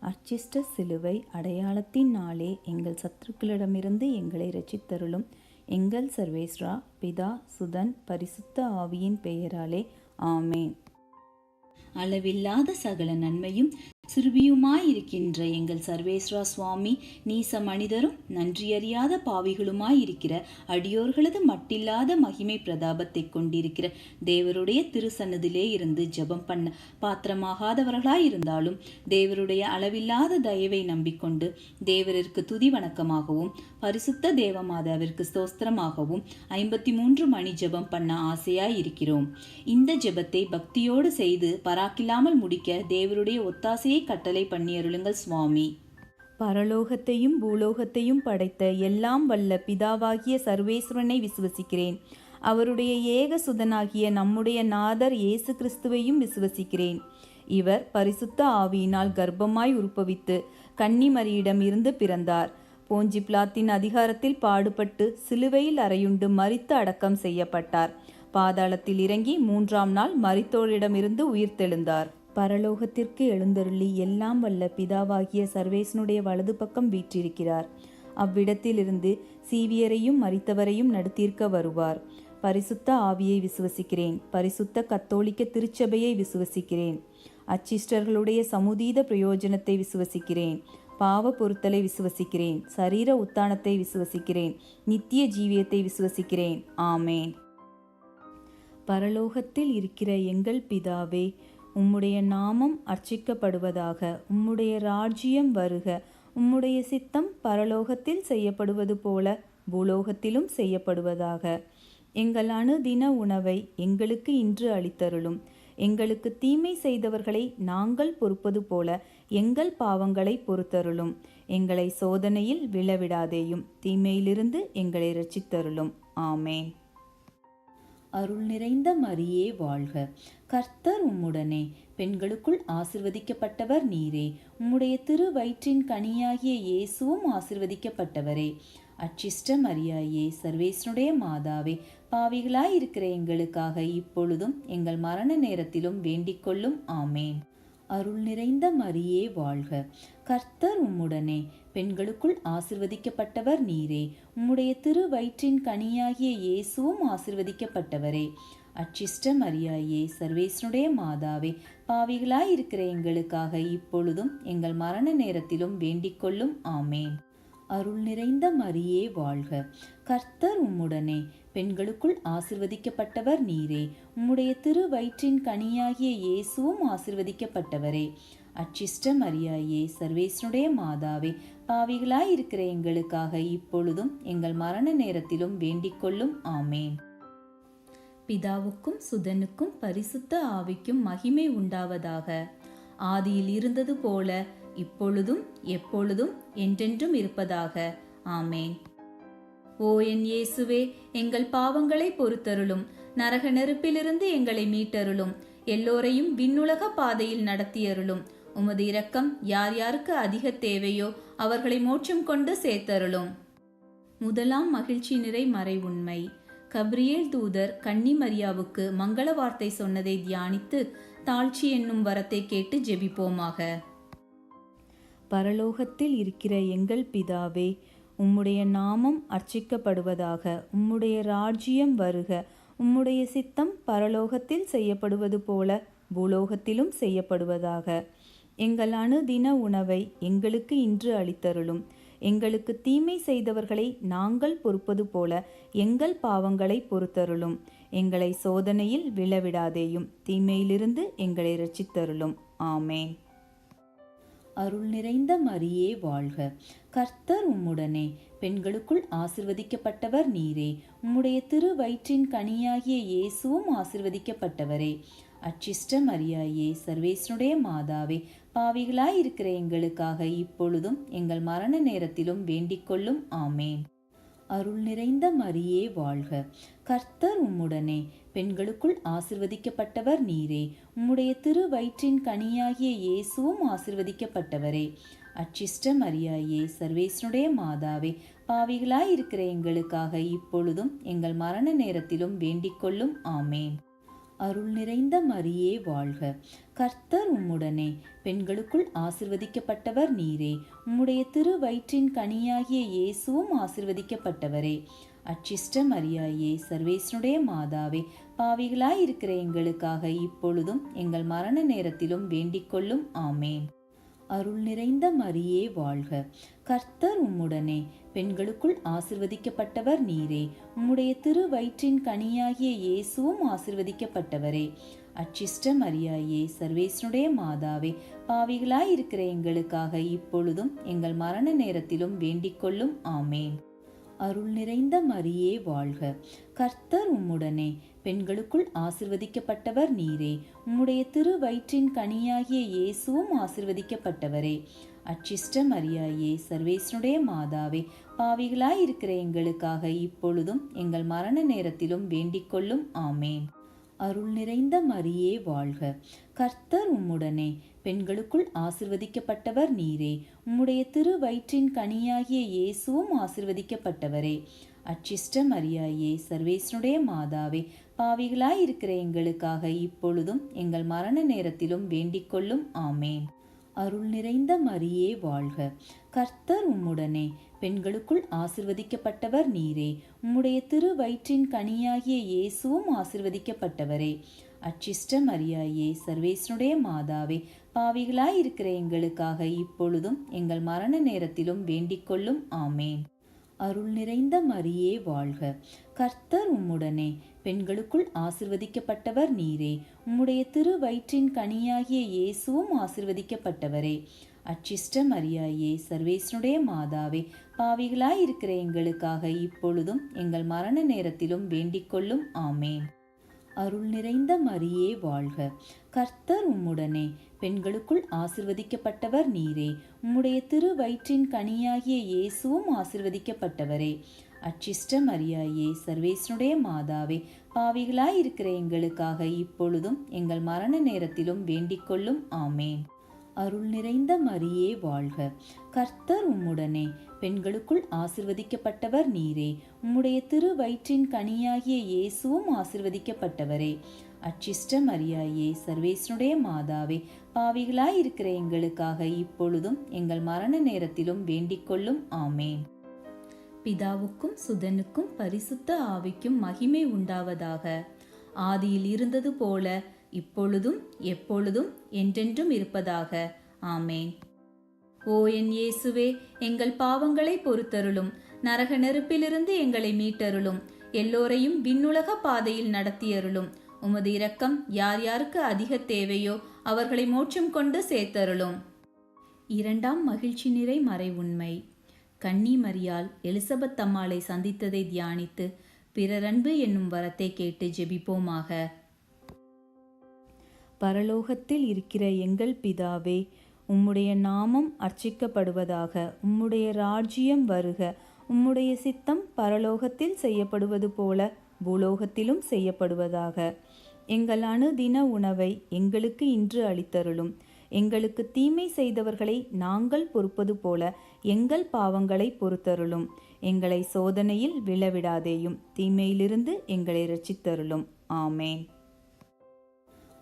அர்ச்சிஷ்ட சிலுவை அடையாளத்தின் நாளே எங்கள் சத்துருக்களிடமிருந்து எங்களை இரட்சித்தருளும். எங்கள் சர்வேஸ்வரா, பிதா, சுதன், பரிசுத்த ஆவியின் பெயராலே ஆமேன். அளவில்லாத சகல நன்மையும் சிறுபியுமாயிருக்கின்ற எங்கள் சர்வேஸ்வரா சுவாமி, நீச மனிதரும் நன்றியறியாத பாவிகளுமாயிருக்கிற அடியோர்களது மட்டில்லாத மகிமை பிரதாபத்தை கொண்டிருக்கிற தேவருடைய திருசன்னதிலே இருந்து ஜெபம் பண்ண பாத்திரமாகாதவர்களாயிருந்தாலும் தேவருடைய அளவில்லாத தயவை நம்பிக்கொண்டு தேவருக்கு துதி வணக்கமாகவும் பரிசுத்த தேவமாதாவிற்கு ஸ்தோத்திரமாகவும் 53 மணி ஜெபம் பண்ண ஆசையாயிருக்கிறோம். இந்த ஜெபத்தை பக்தியோடு செய்து பராக்கில்லாமல் முடிக்க தேவருடைய ஒத்தாசையை கட்டளை பண்ணியருளுங்கள் சுவாமி. பரலோகத்தையும் பூலோகத்தையும் படைத்த எல்லாம் வல்ல பிதாவாகிய சர்வேஸ்வரனை விசுவசிக்கிறேன். அவருடைய ஏக சுதனாகிய நம்முடைய நாதர் இயேசு கிறிஸ்துவையும் விசுவசிக்கிறேன். இவர் பரிசுத்த ஆவியினால் கர்ப்பமாய் உற்பவித்து கன்னிமரியிடம் இருந்து பிறந்தார். போஞ்சி பிலாத்தின் அதிகாரத்தில் பாடுபட்டு சிலுவையில் அறையுண்டு மரித்து அடக்கம் செய்யப்பட்டார். பாதாளத்தில் இறங்கி 3ஆம் நாள் மரித்தோரிடமிருந்து உயிர்த்தெழுந்தார். பரலோகத்திற்கு எழுந்தருளி எல்லாம் வல்ல பிதாவாகிய சர்வேசனுடைய வலது பக்கம் வீற்றிருக்கிறார். அவ்விடத்திலிருந்து சீவியரையும் மரித்தவரையும் நடுத்தீர்க்க வருவார். பரிசுத்த ஆவியை விசுவசிக்கிறேன். பரிசுத்த கத்தோலிக்க திருச்சபையை விசுவசிக்கிறேன். அச்சிஷ்டர்களுடைய சமுதீத பிரயோஜனத்தை விசுவசிக்கிறேன். பாவ பொருத்தலை விசுவசிக்கிறேன். சரீர உத்தானத்தை விசுவசிக்கிறேன். நித்திய ஜீவியத்தை விசுவசிக்கிறேன். ஆமேன். பரலோகத்தில் இருக்கிற எங்கள் பிதாவே, உம்முடைய நாமம் அர்ச்சிக்கப்படுவதாக. உம்முடைய ராஜ்யம் வருக. உம்முடைய சித்தம் பரலோகத்தில் செய்யப்படுவது போல பூலோகத்திலும் செய்யப்படுவதாக. எங்கள் அனுதின உணவை எங்களுக்கு இன்று அளித்தருளும். எங்களுக்கு தீமை செய்தவர்களை நாங்கள் பொறுப்பது போல எங்கள் பாவங்களை பொறுத்தருளும். எங்களை சோதனையில் விழவிடாதேயும், தீமையிலிருந்து எங்களை இரட்சித்தருளும். ஆமேன். அருள் நிறைந்த மரியே வாழ்க. கர்த்தர் உம்முடனே, பெண்களுக்குள் ஆசிர்வதிக்கப்பட்டவர் நீரே. உம்முடைய திரு வயிற்றின் கனியாகிய இயேசுவும் ஆசிர்வதிக்கப்பட்டவரே. அச்சிஷ்ட மரியாயே, சர்வேசனுடைய மாதாவே, பாவிகளாயிருக்கிற எங்களுக்காக இப்பொழுதும் எங்கள் மரண நேரத்திலும் வேண்டிக் கொள்ளும். ஆமேன். அருள் நிறைந்த மரியே வாழ்க. கர்த்தர் உம்முடனே, பெண்களுக்குள் ஆசிர்வதிக்கப்பட்டவர் நீரே. உம்முடைய திரு வயிற்றின் கனியாகிய இயேசுவும் ஆசிர்வதிக்கப்பட்டவரே. அச்சிஷ்ட மரியாயே, சர்வேசனுடைய மாதாவே, பாவிகளாயிருக்கிற எங்களுக்காக இப்பொழுதும் எங்கள் மரண நேரத்திலும் வேண்டிக் கொள்ளும். ஆமேன். அருள் நிறைந்த மரியே வாழ்க. கர்த்தர் உம்முடனே, பெண்களுக்குள் ஆசிர்வதிக்கப்பட்டவர் நீரே. உம்முடைய திரு வயிற்றின் கனியாகிய இயேசுவும் ஆசிர்வதிக்கப்பட்டவரே. அச்சிஷ்ட மரியாயே, சர்வேசனுடைய மாதாவே, பாவிகளாயிருக்கிற எங்களுக்காக இப்பொழுதும் எங்கள் மரண நேரத்திலும் வேண்டிக் கொள்ளும். ஆமேன். பிதாவுக்கும் சுதனுக்கும் பரிசுத்த ஆவிக்கும் மகிமை உண்டாவதாக. ஆதியில் இருந்தது போல இப்பொழுதும் எப்பொழுதும் என்றென்றும் இருப்பதாக. ஆமேன். ஓ என் இயேசுவே, எங்கள் பாவங்களை பொறுத்தருளும். நரக நெருப்பிலிருந்து எங்களை மீட்டருளும். எல்லோரையும் விண்ணுலக பாதையில் நடத்தியருளும். உமது இரக்கம் யார் யாருக்கு அதிக தேவையோ அவர்களை மோட்சம் கொண்டு சேர்த்தருளும். முதலாம் மகிழ்ச்சி நிறை மறை உண்மை. கப்ரியேல் தூதர் கன்னி மரியாவுக்கு மங்கள வார்த்தை சொன்னதை தியானித்து தாழ்ச்சி என்னும் வரத்தை கேட்டு ஜெபிப்போமாக. பரலோகத்தில் இருக்கிற எங்கள் பிதாவே, உம்முடைய நாமம் அர்ச்சிக்கப்படுவதாக. உம்முடைய ராஜ்யம் வருக. உம்முடைய சித்தம் பரலோகத்தில் செய்யப்படுவது போல பூலோகத்திலும் செய்யப்படுவதாக. எங்கள் அனுதின உணவை எங்களுக்கு இன்று அளித்தருளும். எங்களுக்கு தீமை செய்தவர்களை நாங்கள் பொறுப்பது போல எங்கள் பாவங்களை பொறுத்தருளும். எங்களை சோதனையில் விழவிடாதேயும், தீமையிலிருந்து எங்களை இரட்சித்தருளும். ஆமேன். அருள் நிறைந்த மரியே வாழ்க. கர்த்தர் உம்முடனே, பெண்களுக்குள் ஆசிர்வதிக்கப்பட்டவர் நீரே. உம்முடைய திரு வயிற்றின் கனியாகிய இயேசுவும் ஆசிர்வதிக்கப்பட்டவரே. அச்சிஷ்ட மரியாயே, சர்வேசனுடைய மாதாவே, பாவிகளாயிருக்கிற எங்களுக்காக இப்பொழுதும் எங்கள் மரண நேரத்திலும் வேண்டிக் கொள்ளும். ஆமேன். அருள் நிறைந்த மரியே வாழ்க. கர்த்தர் உம்முடனே, பெண்களுக்குள் ஆசிர்வதிக்கப்பட்டவர் நீரே. உம்முடைய திரு வயிற்றின் கனியாகிய இயேசுவும் ஆசிர்வதிக்கப்பட்டவரே. அச்சிஷ்ட மரியாயே, சர்வேசனுடைய மாதாவே, பாவிகளாயிருக்கிற எங்களுக்காக இப்பொழுதும் எங்கள் மரண நேரத்திலும் வேண்டிக் கொள்ளும். ஆமேன். அருள் நிறைந்த மரியே வாழ்க. கர்த்தர் உம்முடனே, பெண்களுக்குள் ஆசிர்வதிக்கப்பட்டவர் நீரே. உம்முடைய திருவயிற்றின் கனியாகிய இயேசுவும் ஆசிர்வதிக்கப்பட்டவரே. அச்சிஷ்ட மரியாயே, சர்வேசனுடைய மாதாவே, பாவிகளாயிருக்கிற எங்களுக்காக இப்பொழுதும் எங்கள் மரண நேரத்திலும் வேண்டிக்கொள்ளும். ஆமேன். அருள் நிறைந்த மரியே வாழ்க. கர்த்தர் உம்முடனே, பெண்களுக்குள் ஆசிர்வதிக்கப்பட்டவர் நீரே. உம்முடைய திருவயிற்றின் கனியாகிய இயேசுவும் ஆசிர்வதிக்கப்பட்டவரே. அச்சிஷ்ட மரியாயே, சர்வேசனுடைய மாதாவே, பாவிகளாயிருக்கிற எங்களுக்காக இப்பொழுதும் எங்கள் மரண நேரத்திலும் வேண்டிக்கொள்ளும். ஆமேன். அருள் நிறைந்த மரியே வாழ்க. கர்த்தர் உம்முடனே, பெண்களுக்குள் ஆசிர்வதிக்கப்பட்டவர் நீரே. உம்முடைய திருவயிற்றின் கனியாகிய இயேசுவும் ஆசிர்வதிக்கப்பட்டவரே. அச்சிஷ்ட மரியாயே, சர்வேசனுடைய மாதாவே, பாவிகளாயிருக்கிற எங்களுக்காக இப்பொழுதும் எங்கள் மரண நேரத்திலும் வேண்டிக்கொள்ளும். ஆமேன். அருள் நிறைந்த மரியே வாழ்க. கர்த்தர் உம்முடனே, பெண்களுக்குள் ஆசிர்வதிக்கப்பட்டவர் நீரே. உம்முடைய திருவயிற்றின் கனியாகிய இயேசுவும் ஆசிர்வதிக்கப்பட்டவரே. அச்சிஷ்ட மரியாயே, சர்வேசனுடைய மாதாவே, பாவிகளாயிருக்கிற எங்களுக்காக இப்பொழுதும் எங்கள் மரண நேரத்திலும் வேண்டிக்கொள்ளும். ஆமேன். அருள் நிறைந்த மரியே வாழ்க. கர்த்தர் உம்முடனே, பெண்களுக்குள் ஆசிர்வதிக்கப்பட்டவர் நீரே. உம்முடைய திருவயிற்றின் கனியாகிய இயேசுவும் ஆசிர்வதிக்கப்பட்டவரே. அச்சிஷ்ட மரியாயே, சர்வேசனுடைய மாதாவே, பாவிகளாயிருக்கிற எங்களுக்காக இப்பொழுதும் எங்கள் மரண நேரத்திலும் வேண்டிக்கொள்ளும். ஆமேன். அருள் நிறைந்த மரியே வாழ்க. கர்த்தர் உம்முடனே, பெண்களுக்குள் ஆசிர்வதிக்கப்பட்டவர் நீரே. உம்முடைய திருவயிற்றின் கனியாகிய இயேசுவும் ஆசிர்வதிக்கப்பட்டவரே. அச்சிஷ்ட மரியாயே, சர்வேசனுடைய மாதாவே, பாவிகளாயிருக்கிற எங்களுக்காக இப்பொழுதும் எங்கள் மரண நேரத்திலும் வேண்டிக்கொள்ளும். ஆமேன். அருள் நிறைந்த மரியே வாழ்க. கர்த்தர் உம்முடனே, பெண்களுக்குள் ஆசிர்வதிக்கப்பட்டவர் நீரே. உம்முடைய திருவயிற்றின் கனியாகிய இயேசுவும் ஆசிர்வதிக்கப்பட்டவரே. அச்சிஷ்ட மரியாயே, சர்வேசனுடைய மாதாவே, பாவிகளாயிருக்கிற எங்களுக்காக இப்பொழுதும் எங்கள் மரண நேரத்திலும் வேண்டிக்கொள்ளும். ஆமேன். அருள் நிறைந்த மரியே வாழ்க. கர்த்தர் உம்முடனே, பெண்களுக்குள் ஆசிர்வதிக்கப்பட்டவர் நீரே. உம்முடைய திருவயிற்றின் கனியாகிய இயேசுவும் ஆசிர்வதிக்கப்பட்டவரே. அச்சிஷ்ட மரியாயே, சர்வேசனுடைய மாதாவே, பாவிகளாயிருக்கிற எங்களுக்காக இப்பொழுதும் எங்கள் மரண நேரத்திலும் வேண்டிக்கொள்ளும். ஆமேன். பிதாவுக்கும் சுதனுக்கும் பரிசுத்த ஆவிக்கும் மகிமை உண்டாவதாக. ஆதியில் இருந்தது போல இப்பொழுதும் எப்பொழுதும் என்றென்றும் இருப்பதாக. ஆமேன். ஓ என் இயேசுவே, எங்கள் பாவங்களை பொறுத்தருளும். நரக நெருப்பிலிருந்து எங்களை மீட்டருளும். எல்லோரையும் விண்ணுலக பாதையில் நடத்தியருளும். உமது இரக்கம் யார் யாருக்கு அதிக தேவையோ அவர்களை மோட்சம் கொண்டு சேர்த்தருளும். இரண்டாம் மகிழ்ச்சி நிறை மறை உண்மை. கன்னி மரியாள் எலிசபெத் அம்மாளை சந்தித்ததை தியானித்து பிறரன்பு என்னும் வரத்தை கேட்டு ஜெபிப்போமாக. பரலோகத்தில் இருக்கிற எங்கள் பிதாவே, உம்முடைய நாமம் அர்ச்சிக்கப்படுவதாக. உம்முடைய ராஜ்யம் வருக. உம்முடைய சித்தம் பரலோகத்தில் செய்யப்படுவது போல பூலோகத்திலும் செய்யப்படுவதாக. எங்கள் அனுதின உணவை எங்களுக்கு இன்று அளித்தருளும். எங்களுக்கு தீமை செய்தவர்களை நாங்கள் பொறுப்பது போல எங்கள் பாவங்களை பொறுத்தருளும். எங்களை சோதனையில் விழவிடாதேயும், தீமையிலிருந்து எங்களை இரட்சித்தருளும். ஆமேன்.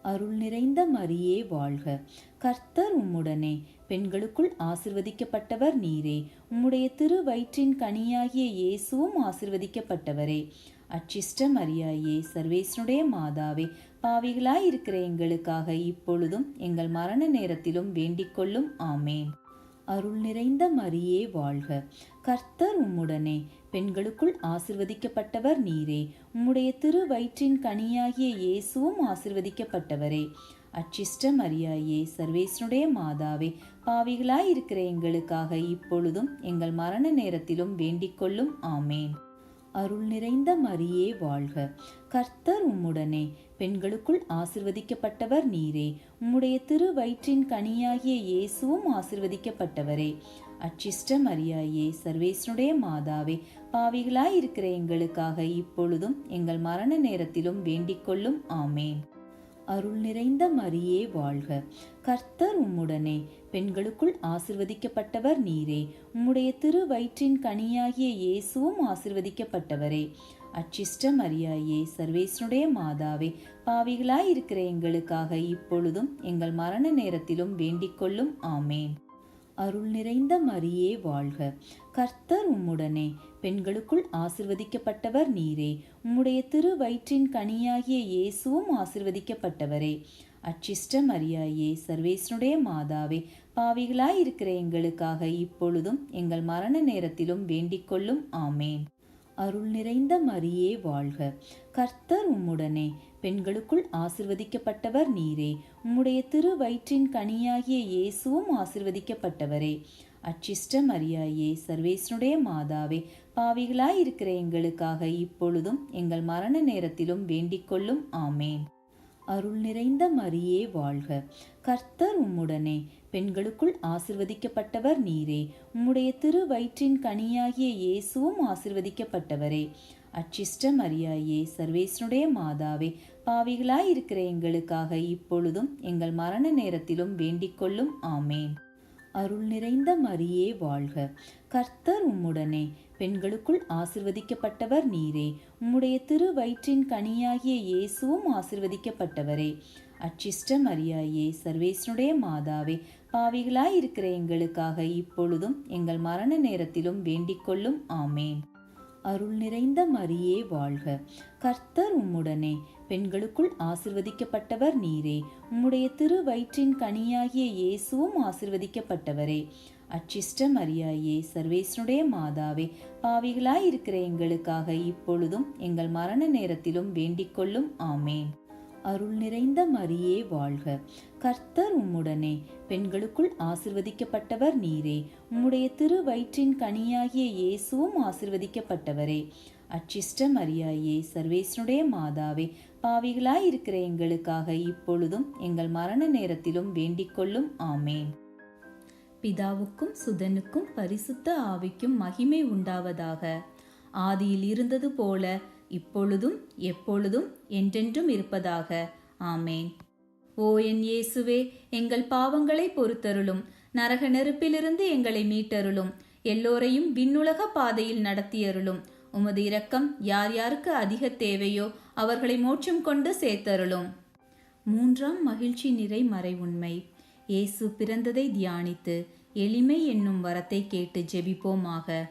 அருள் நிறைந்த மரியே வாழ்க. கர்த்தர் உம்முடனே, பெண்களுக்குள் ஆசிர்வதிக்கப்பட்டவர் நீரே. உம்முடைய திருவயிற்றின் கனியாகிய இயேசுவும் ஆசிர்வதிக்கப்பட்டவரே. அச்சிஷ்ட மரியாயே, சர்வேசனுடைய மாதாவே, பாவிகளாயிருக்கிற எங்களுக்காக இப்பொழுதும் எங்கள் மரண நேரத்திலும் வேண்டிக்கொள்ளும். ஆமேன். அருள் நிறைந்த மரியே வாழ்க. கர்த்தர் உம்முடனே, பெண்களுக்குள் ஆசிர்வதிக்கப்பட்டவர் நீரே. உம்முடைய திருவயிற்றின் கனியாகிய இயேசுவும் ஆசிர்வதிக்கப்பட்டவரே. அச்சிஷ்ட மரியாயே, சர்வேசனுடைய மாதாவே, பாவிகளாயிருக்கிற எங்களுக்காக இப்பொழுதும் எங்கள் மரண நேரத்திலும் வேண்டிக்கொள்ளும். ஆமேன். அருள் நிறைந்த மரியே வாழ்க. கர்த்தர் உம்முடனே, பெண்களுக்குள் ஆசிர்வதிக்கப்பட்டவர் நீரே. உம்முடைய திருவயிற்றின் கனியாகிய இயேசுவும் ஆசிர்வதிக்கப்பட்டவரே. அச்சிஷ்ட மரியாயே, சர்வேசனுடைய மாதாவே, பாவிகளாயிருக்கிற எங்களுக்காக இப்பொழுதும் எங்கள் மரண நேரத்திலும் வேண்டிக்கொள்ளும். ஆமேன். அருள் நிறைந்த மரியே வாழ்க. கர்த்தர் உம்முடனே, பெண்களுக்குள் ஆசிர்வதிக்கப்பட்டவர் நீரே. உம்முடைய திருவயிற்றின் கனியாகிய இயேசுவும் ஆசிர்வதிக்கப்பட்டவரே. அச்சிஷ்ட மரியாயே, சர்வேசனுடைய மாதாவே, பாவிகளாயிருக்கிற எங்களுக்காக இப்பொழுதும் எங்கள் மரண நேரத்திலும் வேண்டிக்கொள்ளும். ஆமேன். அருள் நிறைந்த மரியே வாழ்க. கர்த்தர் உம்முடனே, பெண்களுக்குள் ஆசிர்வதிக்கப்பட்டவர் நீரே. உம்முடைய திருவயிற்றின் கனியாகிய இயேசுவும் ஆசிர்வதிக்கப்பட்டவரே. அச்சிஷ்ட மரியாயே, சர்வேசனுடைய மாதாவே, பாவிகளாயிருக்கிற எங்களுக்காக இப்பொழுதும் எங்கள் மரண நேரத்திலும் வேண்டிக்கொள்ளும். ஆமேன். அருள் நிறைந்த மரியே வாழ்க. கர்த்தர் உம்முடனே, பெண்களுக்குள் ஆசிர்வதிக்கப்பட்டவர் நீரே. உம்முடைய திருவயிற்றின் கனியாகிய இயேசுவும் ஆசிர்வதிக்கப்பட்டவரே. அச்சிஷ்ட மரியாயே, சர்வேசனுடைய மாதாவே, பாவிகளாயிருக்கிற எங்களுக்காக இப்பொழுதும் எங்கள் மரண நேரத்திலும் வேண்டிக்கொள்ளும். ஆமேன். அருள் நிறைந்த மரியே வாழ்க. கர்த்தர் உம்முடனே, பெண்களுக்குள் ஆசிர்வதிக்கப்பட்டவர் நீரே. உம்முடைய திருவயிற்றின் கனியாகிய இயேசுவும் ஆசிர்வதிக்கப்பட்டவரே. அச்சிஷ்ட மரியாயே, சர்வேசனுடைய மாதாவே, பாவிகளாயிருக்கிற எங்களுக்காக இப்பொழுதும் எங்கள் மரண நேரத்திலும் வேண்டிக்கொள்ளும். ஆமேன். அருள் நிறைந்த மரியே வாழ்க. கர்த்தர் உம்முடனே, பெண்களுக்குள் ஆசிர்வதிக்கப்பட்டவர் நீரே. உம்முடைய திருவயிற்றின் கனியாகிய இயேசுவும் ஆசிர்வதிக்கப்பட்டவரே. அச்சிஷ்ட மரியாயே, சர்வேசனுடைய மாதாவே, பாவிகளாயிருக்கிற எங்களுக்காக இப்பொழுதும் எங்கள் மரண நேரத்திலும் வேண்டிக்கொள்ளும். ஆமேன். அருள் நிறைந்த மரியே வாழ்க. கர்த்தர் உம்முடனே, பெண்களுக்குள் ஆசிர்வதிக்கப்பட்டவர் நீரே. உம்முடைய திருவயிற்றின் கனியாகிய இயேசுவும் ஆசிர்வதிக்கப்பட்டவரே. அச்சிஷ்ட மரியாயே, சர்வேசனுடைய மாதாவே, பாவிகளாயிருக்கிற எங்களுக்காக இப்பொழுதும் எங்கள் மரண நேரத்திலும் வேண்டிக்கொள்ளும். ஆமேன். அருள் நிறைந்த மரியே வாழ்க. கர்த்தர் உம்முடனே, பெண்களுக்குள் ஆசிர்வதிக்கப்பட்டவர் நீரே. உம்முடைய திருவயிற்றின் கனியாகிய இயேசுவும் ஆசிர்வதிக்கப்பட்டவரே. அச்சிஷ்ட மரியாயே, சர்வேசனுடைய மாதாவே, பாவிகளாயிருக்கிற எங்களுக்காக இப்பொழுதும் எங்கள் மரண நேரத்திலும் வேண்டிக்கொள்ளும். ஆமேன். பிதாவுக்கும் சுதனுக்கும் பரிசுத்த ஆவிக்கும் மகிமை உண்டாவதாக. ஆதியில் இருந்தது போல இப்பொழுதும் எப்பொழுதும் என்றென்றும் இருப்பதாக. ஆமேன். ஓ என் இயேசுவே, எங்கள் பாவங்களை பொறுத்தருளும். நரக நெருப்பிலிருந்து எங்களை மீட்டருளும். எல்லோரையும் விண்ணுலக பாதையில் நடத்தியருளும். உமது இரக்கம் யார் யாருக்கு அதிக தேவையோ அவர்களை மோட்சம் கொண்டு சேர்த்தருளும். மூன்றாம் மகிழ்ச்சி நிறை மறை உண்மை. இயேசு பிறந்ததை தியானித்து எளிமை என்னும் வரத்தை கேட்டு ஜெபிப்போமாக.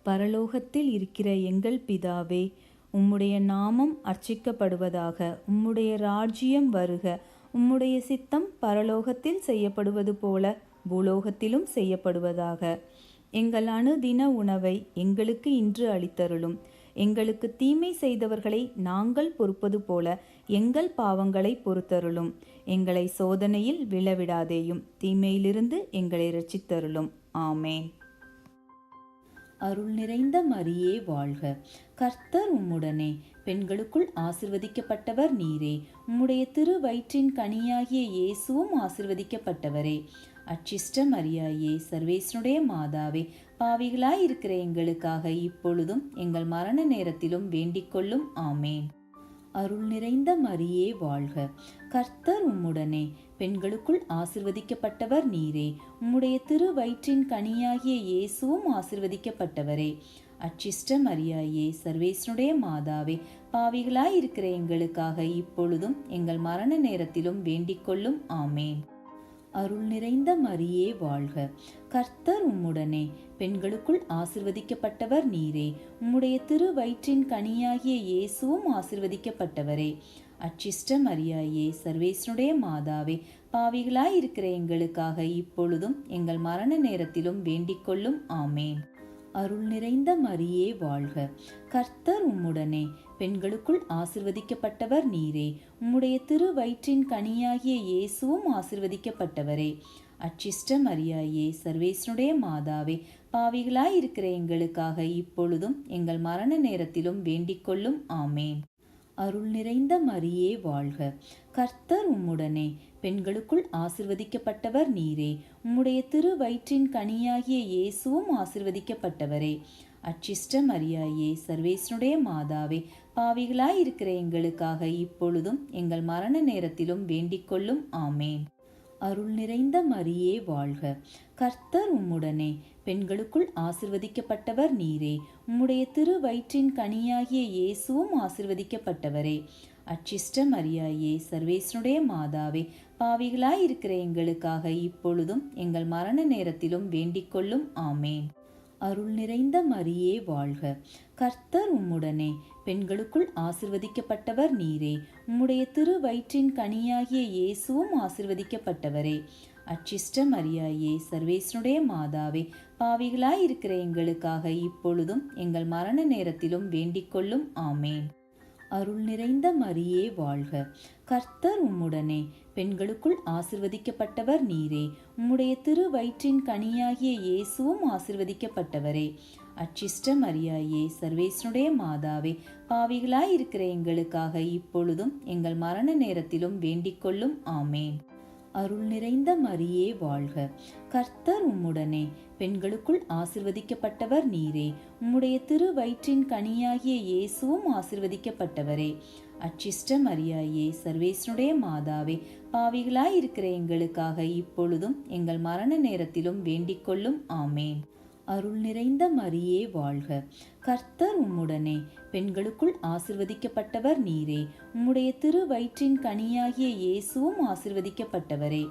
பரலோகத்தில் இருக்கிற எங்கள் பிதாவே, உம்முடைய நாமம் அர்ச்சிக்கப்படுவதாக. உம்முடைய ராஜ்யம் வருக. உம்முடைய சித்தம் பரலோகத்தில் செய்யப்படுவது போல பூலோகத்திலும் செய்யப்படுவதாக. எங்கள் அனுதின உணவை எங்களுக்கு இன்று அளித்தருளும். எங்களுக்கு தீமை செய்தவர்களை நாங்கள் பொறுப்பது போல எங்கள் பாவங்களை பொறுத்தருளும். எங்களை சோதனையில் விழவிடாதேயும், தீமையிலிருந்து எங்களை இரட்சித்தருளும். ஆமேன். அருள் நிறைந்த மரியே வாழ்க. கர்த்தர் உம்முடனே, பெண்களுக்குள் ஆசிர்வதிக்கப்பட்டவர் நீரே. உம்முடைய திருவயிற்றின் கனியாகிய இயேசுவும் ஆசிர்வதிக்கப்பட்டவரே. அச்சிஷ்ட மரியாயே, சர்வேசனுடைய மாதாவே, பாவிகளாயிருக்கிற எங்களுக்காக இப்பொழுதும் எங்கள் மரண நேரத்திலும் வேண்டிக்கொள்ளும். ஆமேன். அருள் நிறைந்த மரியே வாழ்க. கர்த்தர் உம்முடனே, பெண்களுக்குள் ஆசிர்வதிக்கப்பட்டவர் நீரே. உம்முடைய திருவயிற்றின் கனியாகிய இயேசுவும் ஆசிர்வதிக்கப்பட்டவரே. அச்சிஷ்ட மரியாயே, சர்வேசனுடைய மாதாவே, பாவிகளாயிருக்கிற எங்களுக்காக இப்பொழுதும் எங்கள் மரண நேரத்திலும் வேண்டிக்கொள்ளும். ஆமேன். அருள் நிறைந்த மரியே வாழ்க. கர்த்தர் உம்முடனே, பெண்களுக்குள் ஆசிர்வதிக்கப்பட்டவர் நீரே. உம்முடைய திருவயிற்றின் கனியாகிய இயேசுவும் ஆசிர்வதிக்கப்பட்டவரே. அச்சிஷ்ட மரியாயே, சர்வேசனுடைய மாதாவே, பாவிகளாயிருக்கிற எங்களுக்காக இப்பொழுதும் எங்கள் மரண நேரத்திலும் வேண்டிக்கொள்ளும். ஆமேன். அருள் நிறைந்த மரியே வாழ்க. கர்த்தர் உம்முடனே, பெண்களுக்குள் ஆசிர்வதிக்கப்பட்டவர் நீரே. உம்முடைய திருவயிற்றின் கனியாகிய இயேசுவும் ஆசிர்வதிக்கப்பட்டவரே. அச்சிஷ்ட மரியாயே, சர்வேசனுடைய மாதாவே, பாவிகளாயிருக்கிற எங்களுக்காக இப்பொழுதும் எங்கள் மரண நேரத்திலும் வேண்டிக்கொள்ளும். ஆமேன். அருள் நிறைந்த மரியே வாழ்க. கர்த்தர் உம்முடனே, பெண்களுக்குள் ஆசிர்வதிக்கப்பட்டவர் நீரே. உம்முடைய திருவயிற்றின் கனியாகிய இயேசுவும் ஆசிர்வதிக்கப்பட்டவரே. அச்சிஷ்ட மரியாயே, சர்வேசனுடைய மாதாவே, பாவிகளாயிருக்கிற எங்களுக்காக இப்பொழுதும் எங்கள் மரண நேரத்திலும் வேண்டிக்கொள்ளும். ஆமேன். அருள் நிறைந்த மரியே வாழ்க. கர்த்தர் உம்முடனே, பெண்களுக்குள் ஆசிர்வதிக்கப்பட்டவர் நீரே. உம்முடைய திருவயிற்றின் கனியாகிய இயேசுவும் ஆசிர்வதிக்கப்பட்டவரே. அச்சிஷ்ட மரியாயே, சர்வேசனுடைய மாதாவே, பாவிகளாயிருக்கிற எங்களுக்காக இப்பொழுதும் எங்கள் மரண நேரத்திலும் வேண்டிக்கொள்ளும். ஆமேன். அருள் நிறைந்த மரியே வாழ்க. கர்த்தர் உம்முடனே, பெண்களுக்குள் ஆசிர்வதிக்கப்பட்டவர் நீரே. உம்முடைய திருவயிற்றின் கனியாகிய இயேசுவும் ஆசிர்வதிக்கப்பட்டவரே. அச்சிஷ்ட மரியாயே, சர்வேசனுடைய மாதாவே, பாவிகளாயிருக்கிற எங்களுக்காக இப்பொழுதும் எங்கள் மரண நேரத்திலும் வேண்டிக்கொள்ளும். ஆமேன். அருள் நிறைந்த மரியே வாழ்க. கர்த்தர் உம்முடனே, பெண்களுக்குள் ஆசிர்வதிக்கப்பட்டவர் நீரே. உம்முடைய திருவயிற்றின் கனியாகிய இயேசுவும் ஆசிர்வதிக்கப்பட்டவரே. அச்சிஷ்ட மரியாயே, சர்வேசனுடைய மாதாவே, பாவிகளாயிருக்கிற எங்களுக்காக இப்பொழுதும் எங்கள் மரண நேரத்திலும் வேண்டிக்கொள்ளும். ஆமேன். அருள் நிறைந்த மரியே வாழ்க. கர்த்தர் உம்முடனே, பெண்களுக்குள் ஆசிர்வதிக்கப்பட்டவர் நீரே. உம்முடைய திருவயிற்றின் கனியாகிய இயேசுவும் ஆசிர்வதிக்கப்பட்டவரே. அச்சிஷ்ட மரியாயே, சர்வேசனுடைய மாதாவே, பாவிகளாயிருக்கிற எங்களுக்காக இப்பொழுதும் எங்கள் மரண நேரத்திலும் வேண்டிக்கொள்ளும். ஆமேன். அருள் நிறைந்த மரியே வாழ்க. கர்த்தர் உம்முடனே, பெண்களுக்குள் ஆசிர்வதிக்கப்பட்டவர் நீரே. உம்முடைய திருவயிற்றின் கனியாகிய இயேசுவும் ஆசிர்வதிக்கப்பட்டவரே.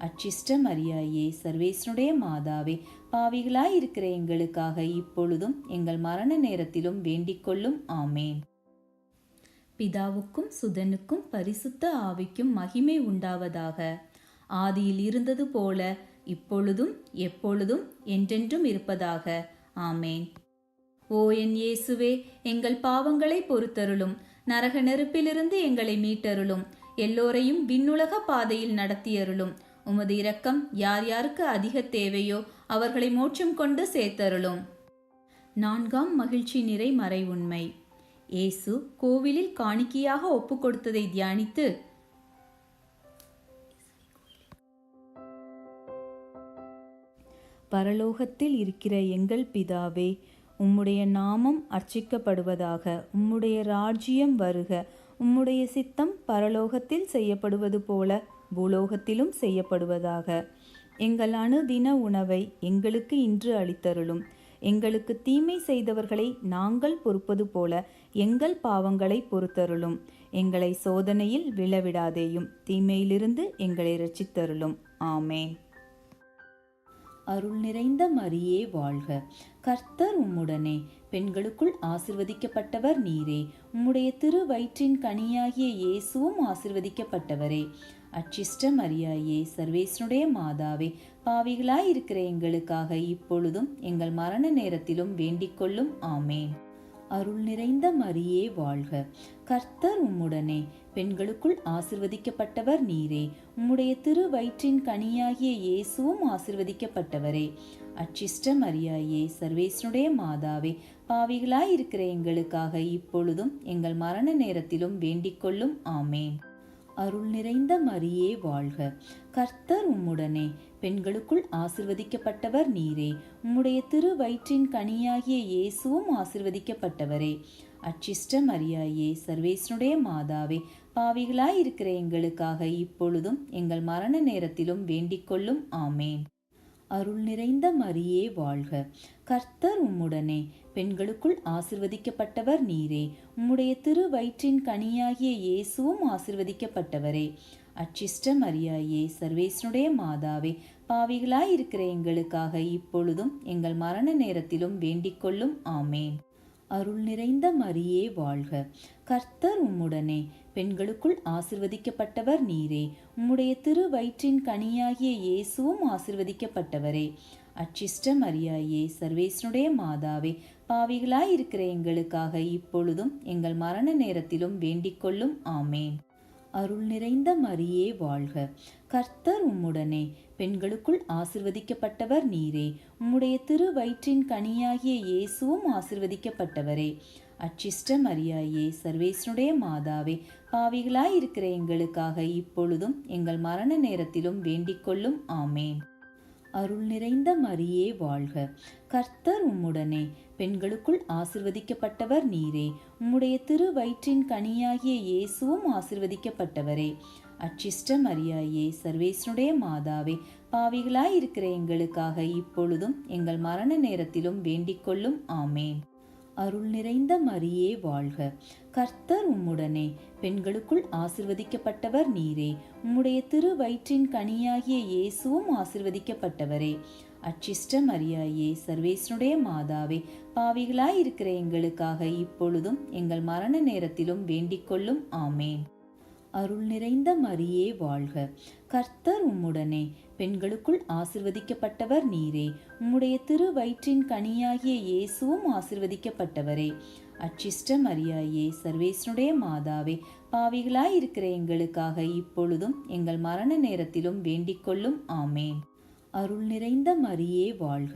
அச்சிஷ்ட மரியாயே, சர்வேசனுடைய மாதாவே, பாவிகளாயிருக்கிற எங்களுக்காக இப்பொழுதும் எங்கள் மரண நேரத்திலும் வேண்டிக்கொள்ளும். ஆமேன். பிதாவுக்கும் சுதனுக்கும் பரிசுத்த ஆவிக்கும் மகிமை உண்டாவதாக. ஆதியில் இருந்தது போல இப்பொழுதும் எப்பொழுதும் என்றென்றும் இருப்பதாக. ஆமேன். ஓ என் இயேசுவே, எங்கள் பாவங்களை பொறுத்தருளும். நரக நெருப்பிலிருந்து எங்களை மீட்டருளும். எல்லோரையும் விண்ணுலக பாதையில் நடத்தியருளும். உமது இரக்கம் யார் யாருக்கு அதிக தேவையோ அவர்களை மோட்சம் கொண்டு சேர்த்தருளும். 4ஆம் மகிழ்ச்சி நிறை மறை உண்மை. இயேசு கோவிலில் காணிக்கையாக ஒப்பு கொடுத்ததை தியானித்து, பரலோகத்தில் இருக்கிற எங்கள் பிதாவே, உம்முடைய நாமம் அர்ச்சிக்கப்படுவதாக. உம்முடைய ராஜ்யம் வருக. உம்முடைய சித்தம் பரலோகத்தில் செய்யப்படுவது போல பூலோகத்திலும் செய்யப்படுவதாக. எங்கள் அனுதின உணவை எங்களுக்கு இன்று அளித்தருளும். எங்களுக்கு தீமை செய்தவர்களை நாங்கள் பொறுப்பது போல எங்கள் பாவங்களை பொறுத்தருளும். எங்களை சோதனையில் விழவிடாதேயும், தீமையிலிருந்து எங்களை இரட்சித்தருளும். ஆமேன். அருள் நிறைந்த மரியே வாழ்க. கர்த்தர் உம்முடனே, பெண்களுக்குள் ஆசிர்வதிக்கப்பட்டவர் நீரே. உம்முடைய திருவயிற்றின் கனியாகிய இயேசுவும் ஆசிர்வதிக்கப்பட்டவரே. அச்சிஷ்ட மரியாயே, சர்வேசனுடைய மாதாவே, பாவிகளாயிருக்கிற எங்களுக்காக இப்பொழுதும் எங்கள் மரண நேரத்திலும் வேண்டிக்கொள்ளும். ஆமேன். அருள் நிறைந்த மரியே வாழ்க. கர்த்தர் உம்முடனே, பெண்களுக்குள் ஆசிர்வதிக்கப்பட்டவர் நீரே. உம்முடைய திருவயிற்றின் கனியாகிய இயேசுவும் ஆசிர்வதிக்கப்பட்டவரே. அச்சிஷ்ட மரியாயே, சர்வேசனுடைய மாதாவே, பாவிகளாயிருக்கிற எங்களுக்காக இப்பொழுதும் எங்கள் மரண நேரத்திலும் வேண்டிக்கொள்ளும். ஆமேன். அருள் நிறைந்த மரியே வாழ்க. கர்த்தர் உம்முடனே, பெண்களுக்குள் ஆசிர்வதிக்கப்பட்டவர் நீரே. உம்முடைய திருவயிற்றின் கனியாகிய இயேசுவும் ஆசிர்வதிக்கப்பட்டவரே. அச்சிஷ்ட மரியாயே, சர்வேசனுடைய மாதாவே, பாவிகளாயிருக்கிற எங்களுக்காக இப்பொழுதும் எங்கள் மரண நேரத்திலும் வேண்டிக்கொள்ளும். ஆமேன். அருள் நிறைந்த மரியே வாழ்க. கர்த்தர் உம்முடனே, பெண்களுக்குள் ஆசிர்வதிக்கப்பட்டவர் நீரே. உம்முடைய திருவயிற்றின் கனியாகிய இயேசுவும் ஆசிர்வதிக்கப்பட்டவரே. அச்சிஷ்ட மரியாயே, சர்வேசனுடைய மாதாவே, பாவிகளாயிருக்கிற எங்களுக்காக இப்பொழுதும் எங்கள் மரண நேரத்திலும் வேண்டிக்கொள்ளும். ஆமேன். அருள் நிறைந்த மரியே வாழ்க. கர்த்தர் உம்முடனே, பெண்களுக்குள் ஆசிர்வதிக்கப்பட்டவர் நீரே. உம்முடைய திருவயிற்றின் கனியாகிய இயேசுவும் ஆசிர்வதிக்கப்பட்டவரே. அச்சிஷ்ட மரியாயே, சர்வேசனுடைய மாதாவே, பாவிகளாயிருக்கிற எங்களுக்காக இப்பொழுதும் எங்கள் மரண நேரத்திலும் வேண்டிக்கொள்ளும். ஆமேன். அருள் நிறைந்த மரியே வாழ்க. கர்த்தர் உம்முடனே, பெண்களுக்குள் ஆசிர்வதிக்கப்பட்டவர் நீரே. உம்முடைய திருவயிற்றின் கனியாகிய இயேசுவும் ஆசிர்வதிக்கப்பட்டவரே. அச்சிஷ்ட மரியாயே, சர்வேசனுடைய மாதாவே, பாவிகளாயிருக்கிற எங்களுக்காக இப்பொழுதும் எங்கள் மரண நேரத்திலும் வேண்டிக்கொள்ளும். ஆமேன். அருள் நிறைந்த மரியே வாழ்க. கர்த்தர் உம்முடனே, பெண்களுக்குள் ஆசிர்வதிக்கப்பட்டவர் நீரே. உம்முடைய திருவயிற்றின் கனியாகிய இயேசுவும் ஆசிர்வதிக்கப்பட்டவரே. அச்சிஷ்ட மரியாயே, சர்வேசனுடைய மாதாவே, பாவிகளாயிருக்கிற எங்களுக்காக இப்பொழுதும் எங்கள் மரண நேரத்திலும் வேண்டிக்கொள்ளும். ஆமேன். அருள் நிறைந்த மரியே வாழ்க. கர்த்தர் உம்முடனே, பெண்களுக்குள் ஆசிர்வதிக்கப்பட்டவர் நீரே. உம்முடைய திருவயிற்றின் கனியாகிய இயேசுவும் ஆசிர்வதிக்கப்பட்டவரே. அச்சிஷ்ட மரியாயே, சர்வேசனுடைய மாதாவே, பாவிகளாயிருக்கிற எங்களுக்காக இப்பொழுதும் எங்கள் மரண நேரத்திலும் வேண்டிக்கொள்ளும். ஆமேன். அருள் நிறைந்த மரியே வாழ்க. கர்த்தர் உம்முடனே, பெண்களுக்குள் ஆசிர்வதிக்கப்பட்டவர் நீரே. உம்முடைய திருவயிற்றின் கனியாகிய இயேசுவும் ஆசிர்வதிக்கப்பட்டவரே. அச்சிஷ்ட மரியாயே, சர்வேசனுடைய மாதாவே, பாவிகளாயிருக்கிற எங்களுக்காக இப்பொழுதும் எங்கள் மரண நேரத்திலும் வேண்டிக்கொள்ளும். ஆமேன். அருள் நிறைந்த மரியே வாழ்க.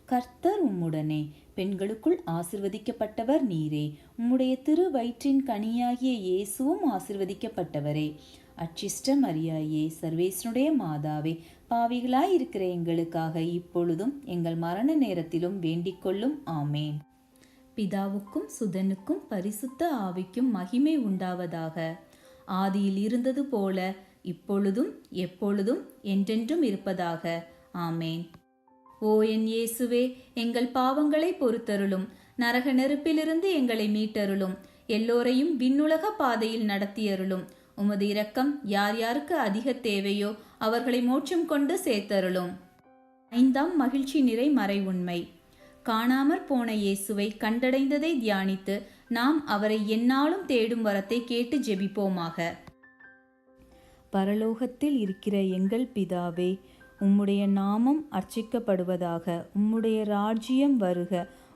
கர்த்தர் உம்முடனே, பெண்களுக்குள் ஆசிர்வதிக்கப்பட்டவர் நீரே. உம்முடைய திருவயிற்றின் கனியாகிய இயேசுவும் ஆசிர்வதிக்கப்பட்டவரே. அச்சிஷ்ட மரியாயே, சர்வேசனுடைய மாதாவே, பாவிகளாயிருக்கிற எங்களுக்காக இப்பொழுதும் எங்கள் மரண நேரத்திலும் வேண்டிக்கொள்ளும். ஆமேன். பிதாவுக்கும் சுதனுக்கும் பரிசுத்த ஆவிக்கும் மகிமை உண்டாவதாக. ஆதியில் இருந்தது போல இப்பொழுதும் எப்பொழுதும் என்றென்றும் இருப்பதாக. ஆமேன். ஓ என் இயேசுவே, எங்கள் பாவங்களை பொறுத்தருளும். நரக நெருப்பிலிருந்து எங்களை மீட்டருளும். எல்லோரையும் விண்ணுலக பாதையில் நடத்தியருளும். உமது இரக்கம் யார் யாருக்கு அதிக தேவையோ அவர்களை மோட்சம் கொண்டு சேர்த்தருளும். 5ஆம் மகிழ்ச்சி நிறை மறை உண்மை. காணாமற் போன இயேசுவை கண்டடைந்ததை தியானித்து நாம் அவரை எந்நாளும் தேடும் வரத்தை கேட்டு ஜெபிப்போமாக. பரலோகத்தில் இருக்கிற எங்கள் பிதாவே, உம்முடைய நாமம் அர்ச்சிக்கப்படுவதாக. உம்முடைய ராஜ்யம் வருக.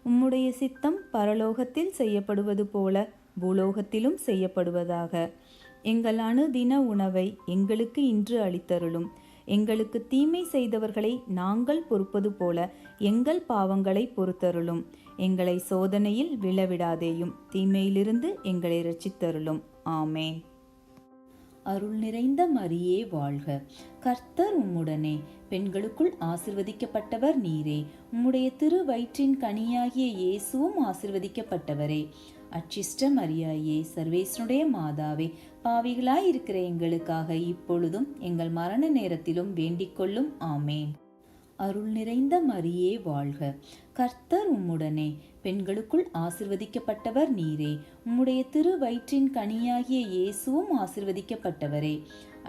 உம்முடைய சித்தம் பரலோகத்தில் செய்யப்படுவது போல பூலோகத்திலும் செய்யப்படுவதாக. எங்கள் அனுதின உணவை எங்களுக்கு இன்று அளித்தருளும். எங்களுக்கு தீமை செய்தவர்களை நாங்கள் பொறுப்பது போல எங்கள் பாவங்களை பொறுத்தருளும். எங்களை சோதனையில் விழவிடாதேயும், தீமையிலிருந்து எங்களை இரட்சித்தருளும். ஆமேன். அருள் நிறைந்த மரியே வாழ்க. கர்த்தர் உம்முடனே, பெண்களுக்குள் ஆசிர்வதிக்கப்பட்டவர் நீரே. உம்முடைய திருவயிற்றின் கனியாகிய இயேசுவும் ஆசிர்வதிக்கப்பட்டவரே. அச்சிஷ்ட மரியாயே, சர்வேசனுடைய மாதாவே, பாவிகளாயிருக்கிற எங்களுக்காக இப்பொழுதும் எங்கள் மரண நேரத்திலும் வேண்டிக்கொள்ளும். ஆமேன். அருள் நிறைந்த மரியே வாழ்க. கர்த்தர் உம்முடனே, பெண்களுக்குள் ஆசிர்வதிக்கப்பட்டவர் நீரே. உம்முடைய திருவயிற்றின் கனியாகிய இயேசுவும் ஆசிர்வதிக்கப்பட்டவரே.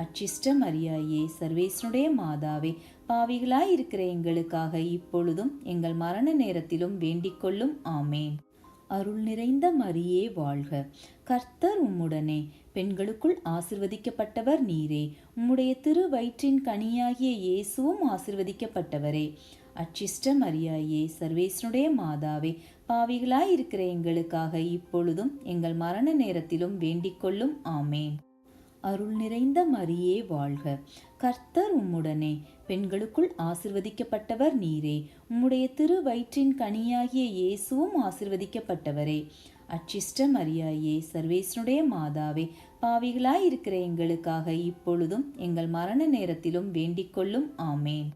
அச்சிஷ்ட மரியாயே, சர்வேசனுடைய மாதாவே, பாவிகளாயிருக்கிற எங்களுக்காக இப்பொழுதும் எங்கள் மரண நேரத்திலும் வேண்டிக்கொள்ளும். ஆமேன். அருள் நிறைந்த மரியே வாழ்க. கர்த்தர் உம்முடனே, பெண்களுக்குள் ஆசிர்வதிக்கப்பட்டவர் நீரே. உம்முடைய திருவயிற்றின் கனியாகிய இயேசுவும் ஆசிர்வதிக்கப்பட்டவரே. அச்சிஷ்ட மரியாயே, சர்வேசனுடைய மாதாவே, பாவிகளாயிருக்கிற எங்களுக்காக இப்பொழுதும் எங்கள் மரண நேரத்திலும் வேண்டிக்கொள்ளும். ஆமேன். அருள் நிறைந்த மரியே வாழ்க. கர்த்தர் உம்முடனே, பெண்களுக்குள் ஆசிர்வதிக்கப்பட்டவர் நீரே. உம்முடைய திருவயிற்றின் கனியாகிய இயேசுவும் ஆசிர்வதிக்கப்பட்டவரே. அச்சிஷ்ட மரியாயே, சர்வேசனுடைய மாதாவே, பாவிகளாயிருக்கிற எங்களுக்காக இப்பொழுதும் எங்கள் மரண நேரத்திலும் வேண்டிக்கொள்ளும். ஆமேன்.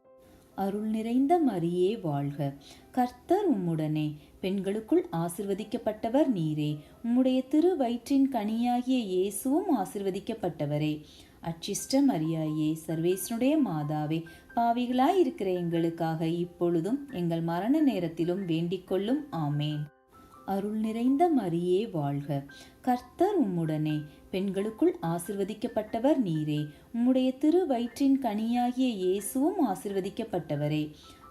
அருள் நிறைந்த மரியே வாழ்க. கர்த்தர் உம்முடனே, பெண்களுக்குள் ஆசிர்வதிக்கப்பட்டவர் நீரே. உம்முடைய திருவயிற்றின் கனியாகிய இயேசுவும் ஆசிர்வதிக்கப்பட்டவரே. அச்சிஷ்ட மரியாயே, சர்வேசனுடைய மாதாவே, பாவிகளாயிருக்கிற எங்களுக்காக இப்பொழுதும் எங்கள் மரண நேரத்திலும் வேண்டிக்கொள்ளும். ஆமேன். அருள் நிறைந்த மரியே வாழ்க. கர்த்தர் உம்முடனே, பெண்களுக்குள் ஆசிர்வதிக்கப்பட்டவர் நீரே. உம்முடைய திருவயிற்றின் கனியாகிய இயேசுவும் ஆசிர்வதிக்கப்பட்டவரே.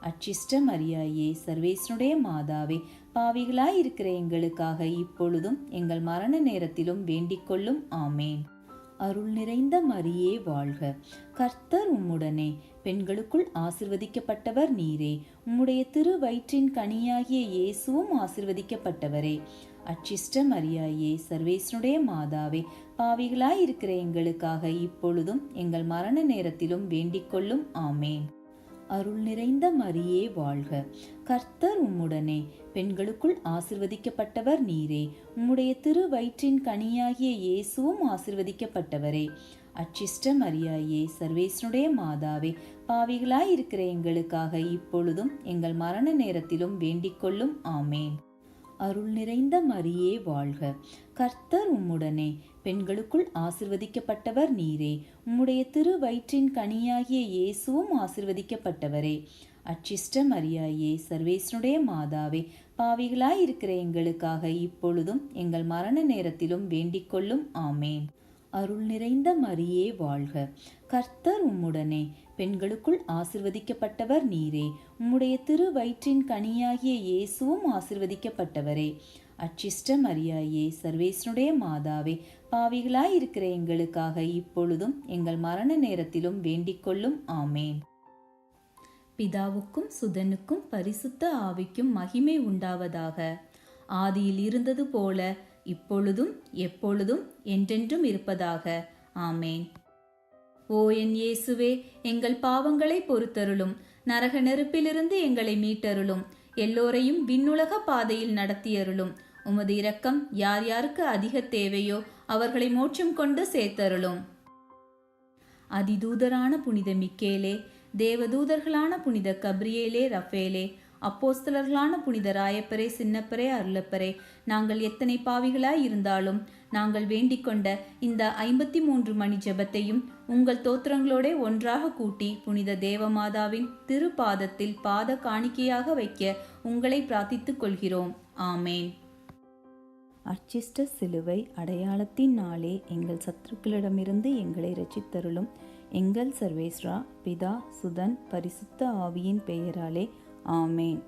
அச்சிஷ்ட மரியாயே, சர்வேசனுடைய மாதாவே, பாவிகளாயிருக்கிற எங்களுக்காக இப்பொழுதும் எங்கள் மரண நேரத்திலும் வேண்டிக்கொள்ளும். ஆமேன். அருள் நிறைந்த மரியே வாழ்க. கர்த்தர் உம்முடனே, பெண்களுக்குள் ஆசிர்வதிக்கப்பட்டவர் நீரே. உம்முடைய திரு வயிற்றின் கனியாகிய இயேசுவும் ஆசிர்வதிக்கப்பட்டவரே. அச்சிஷ்ட மரியாயே, சர்வேசனுடைய மாதாவே, பாவிகளாய் இருக்கிற எங்களுக்காக இப்பொழுதும் எங்கள் மரண நேரத்திலும் வேண்டிக் கொள்ளும். ஆமேன். அருள் நிறைந்த மரியே வாழ்க. கர்த்தர் உம்முடனே, பெண்களுக்குள் ஆசிர்வதிக்கப்பட்டவர் நீரே. உம்முடைய திரு வயிற்றின் கனியாகிய இயேசுவும் ஆசிர்வதிக்கப்பட்டவரே. அச்சிஷ்ட மரியாயே, சர்வேசனுடைய மாதாவே, பாவிகளாய் இருக்கிற எங்களுக்காக இப்பொழுதும் எங்கள் மரண நேரத்திலும் வேண்டிக் கொள்ளும். ஆமேன். அருள் நிறைந்த மரியே வாழ்க. கர்த்தர் உம்முடனே, பெண்களுக்குள் ஆசிர்வதிக்கப்பட்டவர் நீரே. உம்முடைய திரு வயிற்றின் கனியாகிய இயேசுவும் ஆசிர்வதிக்கப்பட்டவரே. அச்சிஷ்ட மரியாயே, சர்வேசனுடைய மாதாவே, பாவிகளாய் இருக்கிற எங்களுக்காக இப்பொழுதும் எங்கள் மரண நேரத்திலும் வேண்டிக் கொள்ளும். ஆமேன். அருள் நிறைந்த மரியே வாழ்க. கர்த்தர் உம்முடனே, பெண்களுக்குள் ஆசிர்வதிக்கப்பட்டவர் நீரே. உம்முடைய திரு வயிற்றின் கனியாகிய இயேசுவும் ஆசிர்வதிக்கப்பட்டவரே. அச்சிஷ்ட மரியாயே, சர்வேசனுடைய மாதாவே, பாவிகளாய் இருக்கிற எங்களுக்காக இப்பொழுதும் எங்கள் மரண நேரத்திலும் வேண்டிக் கொள்ளும். ஆமேன். பிதாவுக்கும் சுதனுக்கும் பரிசுத்த ஆவிக்கும் மகிமை உண்டாவதாக. ஆதியில் இருந்தது போல இப்பொழுதும் எப்பொழுதும் என்றென்றும் இருப்பதாக. ஆமேன். ஓ என் இயேசுவே, எங்கள் பாவங்களை பொறுத்தருளும். நரக நெருப்பிலிருந்து எங்களை மீட்டருளும். எல்லோரையும் விண்ணுலக பாதையில் நடத்தியருளும். உமது இரக்கம் யார் யாருக்கு அதிக தேவையோ அவர்களை மோட்சம் கொண்டு சேர்த்தருளும். அதிதூதரான புனித மிக்கேலே, தேவதூதர்களான புனித கப்ரியேலே, ரஃபேலே, அப்போஸ்தலர்களான புனித ராயப்பரே, சின்னப்பரே, அருளப்பரே, நாங்கள் எத்தனை பாவிகளாய் இருந்தாலும் நாங்கள் வேண்டிக் கொண்ட இந்த 53 மணி ஜெபத்தையும் உங்கள் தோத்திரங்களோட ஒன்றாக கூட்டி புனித தேவமாதாவின் திருப்பாதத்தில் பாத காணிக்கையாக வைக்க உங்களை பிரார்த்தித்துக் கொள்கிறோம். ஆமேன். அர்ச்சிஷ்ட சிலுவை அடையாளத்தின் நாளே எங்கள் சத்துருக்களிடமிருந்து எங்களை இரட்சித்தருளும். எங்கள் சர்வேஸ்வரா, பிதா, சுதன், பரிசுத்த ஆவியின் பெயராலே. ஆமேன்.